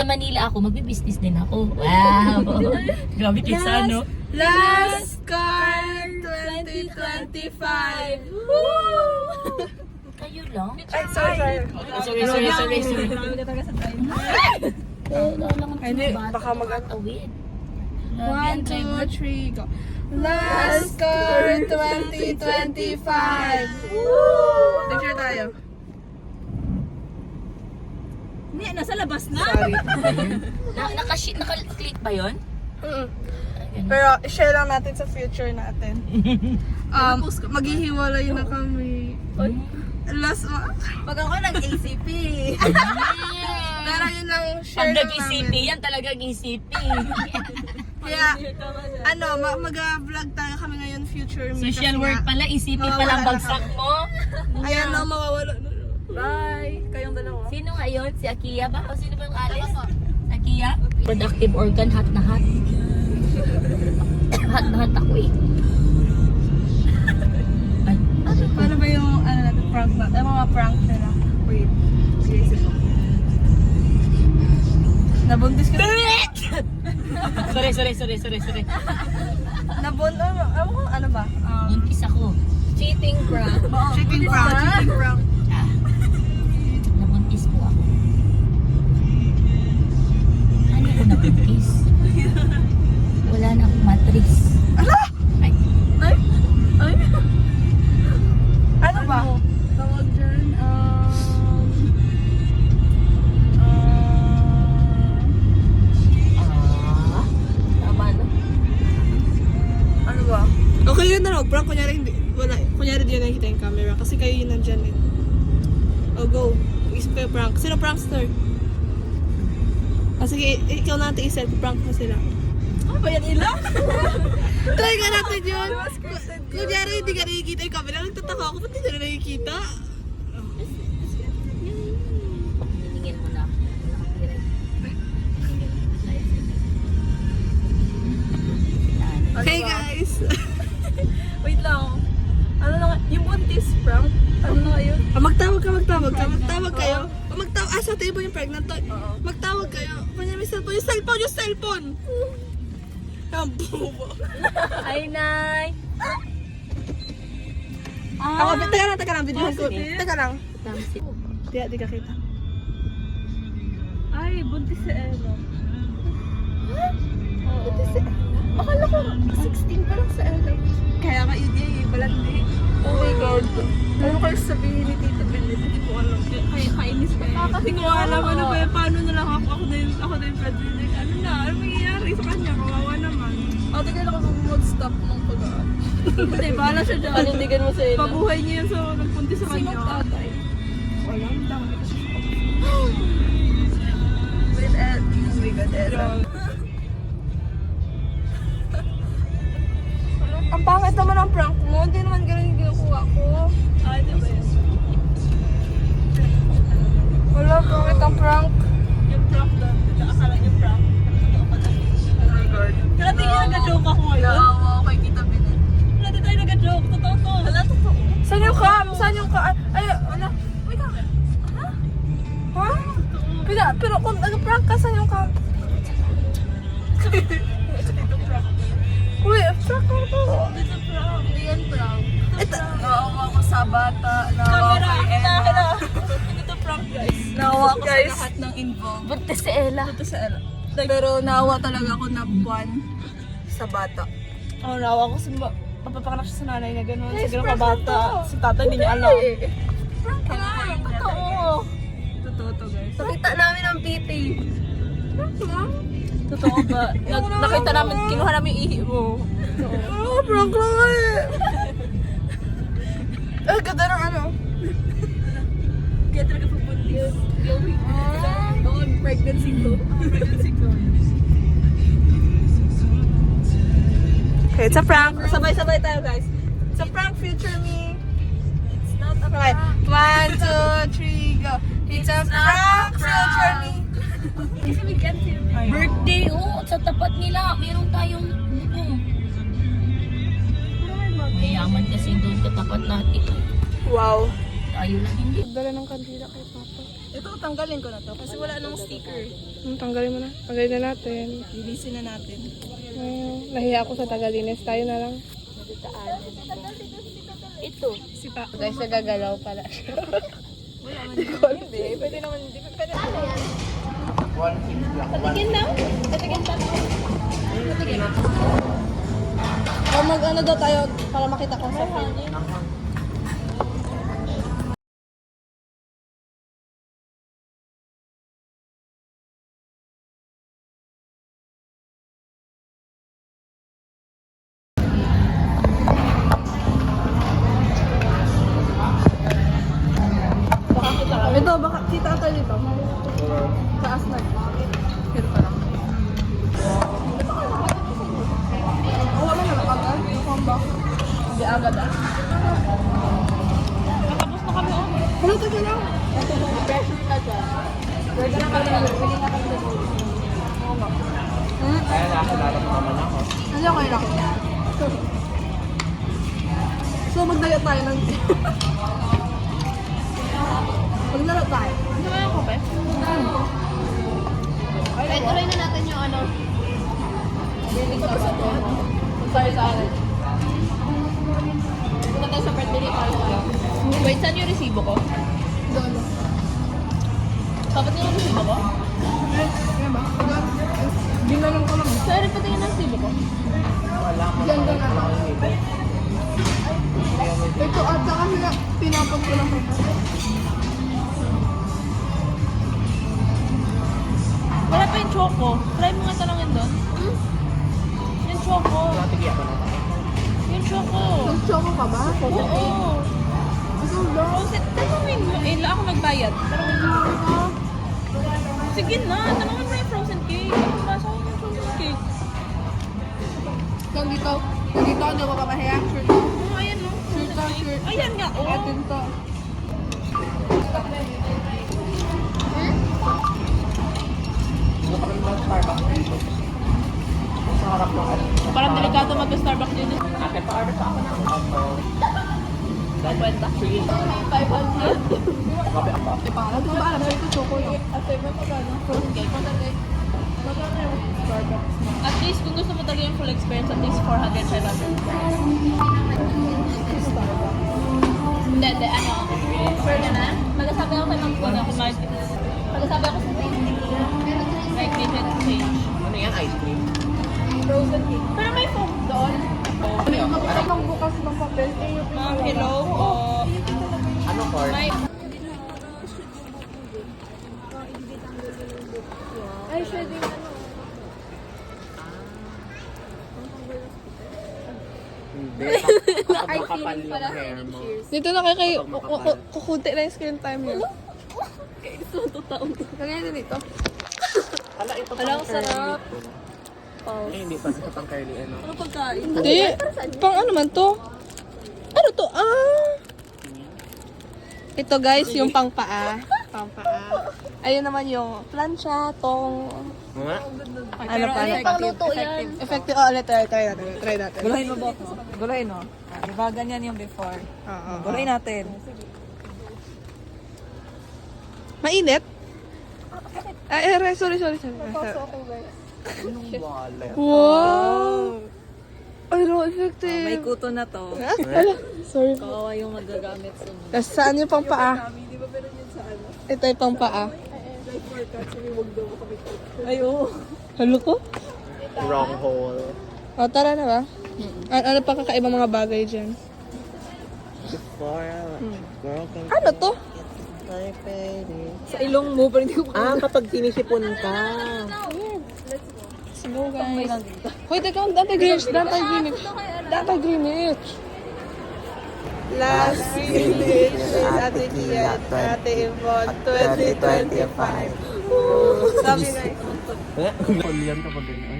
Sa Manila ako, magbi-business din ako. Wow! Grabe kisa, no? Last card 2025. Woo! Kayo lang? Ay, sorry. Sorry. Marami ka talaga sa time. Hindi, baka mag-atawid. 1, 2, 3, go. Last card 2025. Woo! Picture tayo. Hindi, nasa labas na. Sorry. Naka-click ba yun? Pero share lang natin sa future natin. Maghihiwalay na kami. Last one. Pag ako nag-ACP. Pero yun lang, share Pag lang nag-ECP, namin. yan talagang ECP. Kaya, mag-vlog tayo kami ngayon, future me. Social Kasi work nga, pala, ECP mawawala palang na bagsak kami. mo. Ayan na, mawawala na. Bye! Kayong dalawa. Sino nga yun? Si Akia ba? O sino ba yung Alice? Akia? Productive organ, hot na hot. Hot na hot ako eh. Ay, Paano ba yung, natin, prank na? Mga prank nila. Wait. Seriously po. Nabuntis ka. Sorry. Ano ba? Buntis ako. Cheating prank. Cheating prank. Nabuntis po ako. Ano ko nabuntis? Wala na akong matris. Ay, Ay? Ano ba? Tawag dyan, tama na. ano ba? Okay yun na prank. Kunyari hindi, wala. Kunyari di yun nakikita yung camera. Kasi kayo yun nandyan eh. Oh, go. Isip kayo prank. Sino prankster? Sige, ikaw natin i-self-prank mo sila. Ano ba yan ilang? Try nga natin yun. Kunyari hindi ka nakikita yung camera. Nagtataka ako, ba't hindi na nakikita? Hiningin mo na. Okay guys. Wait lang. Ano na nga, yung buntis prank? Ano na nga yun? Magtawag kayo. Sa table yung pregnant to. Magtawag kayo. Kunya may cellphone. Yung cellphone. Ang bobo. Ay, Nay! Ako, teka lang, video ko. Teka lang. Tamsi. Di ka kita. Ay, buntis si Ella. Buti si Ella. Akala ko, 16 pa lang sa Ella. Kaya ka yun eh, balandi. Oh my God. Ano kayo sabihin ni Tita Benet? Hindi ko alam. Kaya kainis ka. Kasi ko alam ano ba yun, paano na lang ako na yung breadwinner. Ano mangyayari sa kanya? Kawawa naman. Ate, kailan ka mag-stop ng pag-aan? Hindi, bahala siya dyan. Panindigan mo sa Ella. Pabuhay niya yan sa nagpunti sa kanya. Sinong tatay? Wala, dami kasi siya. With Ed. Oh my God, Ella. Ang pangit naman ang prank mo. Hindi naman ganun yung ginagawa ko. Ay, di ba yun? Wala, pangit ang prank. Yung prank doon. Akala niyo prank. Totoo pala. Oh my God. Kaya tingin nag-joke ako ngayon. Naawa ko kay Tita Benet. Wala din tayo nag-joke. Totoo to. Wala, totoo. Saan yung cam? Ay, wala. Wait, kami. Ha? Pero kung nag-prank ka, saan yung cam? Uy, prank ko to. Dito prank. Hindi yan prank. Naawa ko sa bata. Naawa Camera. kay Emma. Dito prank, guys. Naawa ko sa Guys. lahat ng involved. Buntis si Ella. Dito sa Ella. Pero naawa talaga ako na buwan sa bata. Oh, nawa ko sa mapapakanak siya sa nanay niya gano'n. Sa gano'n kabata. Si tatay hindi niya alam. Prank lang. Totoo. Totoo to, guys. Nakita namin ang PT. Prank lang? Totoo ba? Nakita namin, kinuha namin yung ihi mo. Oo, prank lang eh. Ay, ganda ng ano. Kaya talaga pagbuntis. Doon, pregnancy ko. Pregnancy ko. Okay, it's a prank. Sabay-sabay tayo, guys. It's a prank, future me. It's not a Okay, prank. 1, 2, 3, go. It's a prank, future me. Kasi we can't hear me. Birthday, oh, sa tapat nila, meron tayong buko. Mayaman kasi doon katapat natin. Wow. Ayun na hindi. Dala ng kandila kay Papa. Ito, tanggalin ko na to. Kasi wala nang sticker. Tanggalin mo na. Tanggalin na natin. Lilisin na natin. Nahiya ako sa tagalinis. Tayo na lang. Ito. Guys, nagagalaw pala siya. Hindi, pwede naman. Hindi pwede. Patigin na. Patigin pa. Patigin. O mag-ano daw tayo para makita kung sa film. Ito, baka kita tayo dito. Taas na. Pero parang. Wala na agad. Hindi agad ah. Tapos na kami. Hello, tayo lang. Pressure ka dyan. Pwede na kami. Pwede na kami. Kaya nakakilala mo naman ako. Ano okay lang? So, magdaya tayo ng... Maglaro tayo. Ano kaya ako ba? Ay, tuloy na natin yung ano. Biling ka ba? Sorry sa akin. Punta tayo sa birthday ni Carla. Wait, saan yung resibo ko? Doon. Dapat yung resibo ko? Ano ba? Ginanong ko lang. Sorry, patingin ng resibo ko. Diyan doon na. Ito at saka sila pinapag ko lang ko. Wala pa yung choco. Try mo nga talangin doon. Yung choco. Natigyan ko na. Yung choco. Nag-choco ka ba? Oo. Ito daw. Roset, tanongin mo. Eh, ako nagbayad. Tanongin mo. Sige na, tanongin mo yung frozen cake. Ano ba? Saan yung frozen cake? Kung dito, hindi ko papahiya. Sure to. Oh, ayan no. Sure to, sure. Ayan nga, oh. Atin to. Buka rin ba Starbucks dito? Sa harap ng ano. Parang delikado mag-Starbucks din. Ate, pa-order pa ako ng ano. Kwenta. Sige. 500. Kape ako. Alam ko ba alam ko ito choco lang. Ate, may pagano. Frozen cake. Magkano yung Starbucks? At least, kung gusto mo talaga yung full experience, at least 400, 500. Hindi, ano. Sure ka na? Magsasabi ako kay Ma'am Kuno kung magsasabi ako sa tasting. Like, they can change. Ano yan? Ice cream? Frozen cake. Pero may foam doon. Ang bukas ng papel. Ma'am, hello po. Ano card? May... Ay, siya din ano. Hindi. Kapag makapal yung hair mo. Dito na kay kukunti na yung screen time yun. Ito, taong to. Kaya dito. Hala, ito Hala, pang sarap. curly. Eh, hindi pa ito pang curly. Ano? Ano pagkain? Hindi. Pang ano man to? Ano to? Ito guys, yung pang paa. Pang paa. Ayun naman yung plancha, tong... Nga? Ano pa? Pangluto yan. Effective. Oh, ulit. Try natin. Try natin. Gulahin mo, Bok. Gulahin mo. Diba ganyan yung before? Oo. Gulahin natin. Mainit? Ay, sorry. Anong wallet? Wow! Ay, no, effective. May kuto na to. Sorry. Kawawa yung magagamit sa mga. Tapos saan yung pang paa? Di ba pero yun sa ano? Ito yung pang paa. Like for cuts, huwag daw kami. Ay, oo. Halo ko? Wrong hole. O, tara na ba? Ano pa kakaibang mga bagay dyan? Before, girl can Ano to? Sa ilong mo, pero hindi ko kapag sinisipon ka. Let's go, guys. Wait, ikaw, Dante Greenwich. Dante Greenwich. Last Greenwich is Ate Kia, Ate Yvonne, 2025. Sabi guys. Kulian kapag ganyan.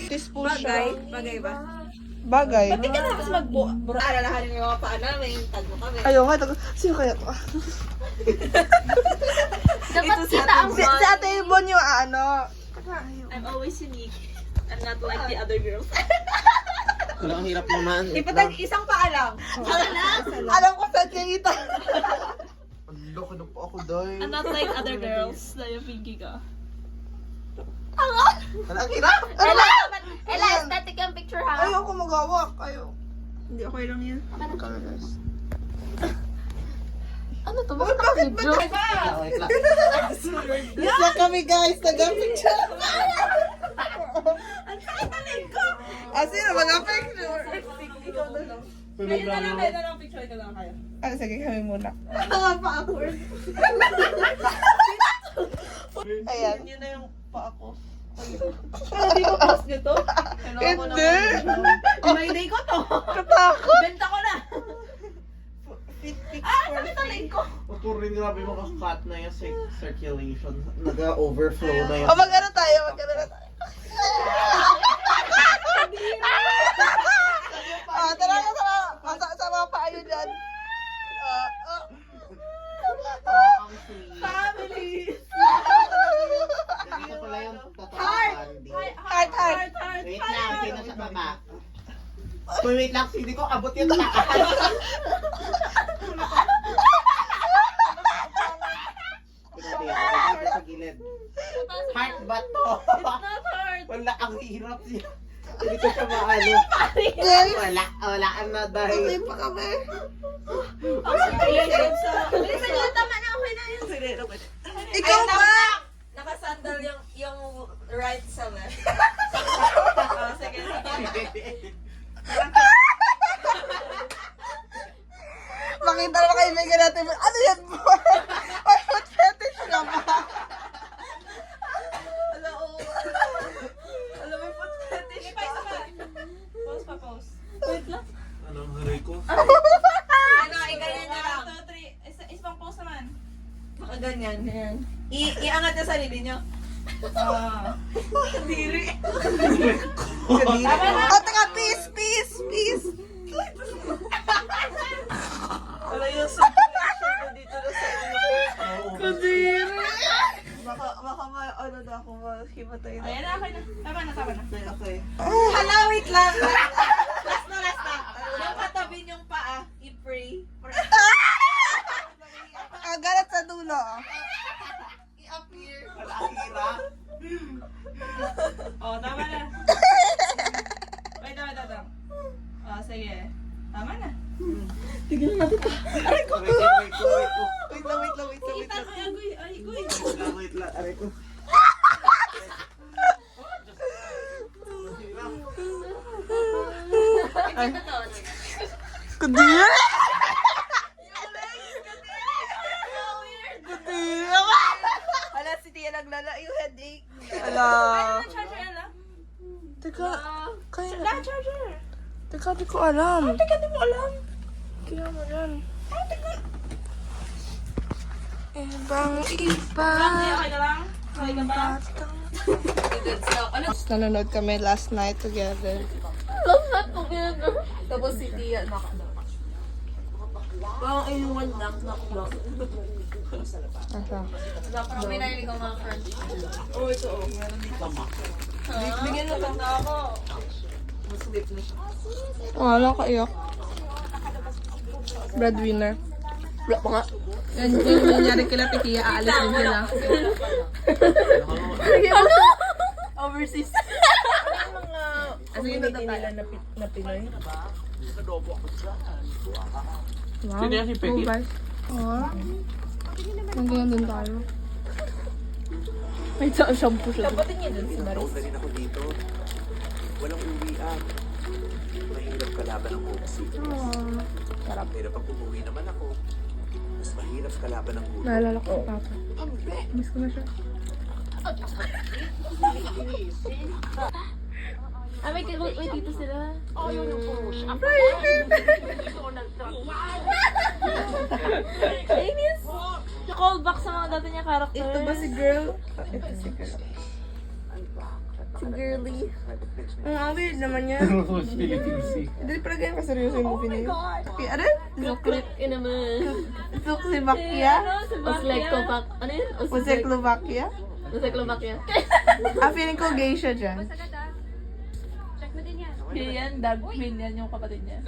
Teaspoon siya. Bagay ba? Bagay. Hindi ka na tapos alalahanin mo yung mga paa namin. Tag mo kami. Ayaw nga. Sino kaya to? Dapat kita ang Si Ate Yvonne yung ano. I'm always unique. I'm not like the other girls. Ang hirap naman. Ipatag isang paa lang. Alam ko saan kayo ito. Ang laki na po ako, Day. I'm not like other girls na yung pinky ka. Ang hirap! Ella, aesthetic yung picture ha. Ayoko magawak. Hindi, okay lang yan. Cameras. Ano to? Bakit naka-video? Wait lang. Isa kami guys, taga-picture. Ang kakatalin ko. Sino mag-picture? Ikaw na lang. Kayo na lang picture ka lang kayo. Sige, kami muna. Pa-awkward. Ayan. Yun na yung pa ako. Hindi ko post nyo to? Hindi. My day ko to. Katakot. Benta ko na. Kapitalin ko. Puro rin grabe mo kakat na yung circulation. Nag-overflow na yun. Mag-ano tayo? Tara. Sa mga paayo dyan. Ang sweet. Family. Ito pala yung totoo candy. Heart. Wait lang, sino sa baba? Wait lang, hindi ko abot yung taas. Pinati, sa gilid. Heart ba to? It's not hard. Wala, ang hirap siya. Hindi ko siya maano. Wala ka na dahil. Hindi pa kami. Bilisan nyo, tama na, okay na yun. Ikaw ba? Nakasandal yung right sa left. Sige. Makita na kaibigan natin. Ano yan po? Ay, what fetish ka ba? Alam mo yung foot fetish pa. Pause. Wait lang. Ano ang haray ko? Ano, iganyan niya lang. 1, 2, 3. Isang pause naman. Baka ganyan. Iangat niya sarili niyo. Diri. Teka, peace. Wala yung circulation ko dito na sa inyo. Kadiri. Baka ano na ako, mahimatay na. Ayan na, okay na. Tama na. Okay. Hala, wait lang. Last na. Yung katabi niyong paa, i-pray. Galat sa dulo. I-appear. Wala ang hirap. Oh, tama na. Wait. Sige. Tama na. Wait lang. Aray ko. Kadiri. Hala, si Tia naglala yung headache. Hala. Charger, Ella. Teka, kaya Wala, charger. Teka, di ko alam. Teka, di mo alam. Kaya mo yan. Ibang iba. Okay na lang? Okay ka ba? Nanonood kami last night together. Love that together. Tapos si Tia, parang inuwan lang, knock. Asa? Parang may narinig ang mga friends. Bigyan mo lang ako. Wala kaiyak. Breadwinner. Wala pa nga. Yan yung nangyari kila Tikia, aalisin sila. Ano? Overseas. Ano yung nila na Pinoy? Wow. Sino yan si Peggy? Oh, guys. Nandiyan din tayo. May shampoo siya. Tapatin niya dun si Maris. Na rin ako dito. Walang uwian. Mahirap kalaban ang homesick. Sarap. Pero pag umuwi naman ako, mas mahirap kalaban ang gulo. Naalala ko si Papa. Miss ko na siya. May dito sila. Inis! Na-callback sa mga dati niya character. Ito ba si girl? Ito si girl. Si Girly? Ang weird naman yan. Hindi pala ganyan kaseryoso yung movie na yun. Okay, ano? Secret ka naman. Czechoslovakia? Uzbeklovakia. Ano yun? Czechoslovakia? Uzbeklovakia. Feeling ko gay siya dyan. Yan, Dag Queen, yan yung kapatid niya.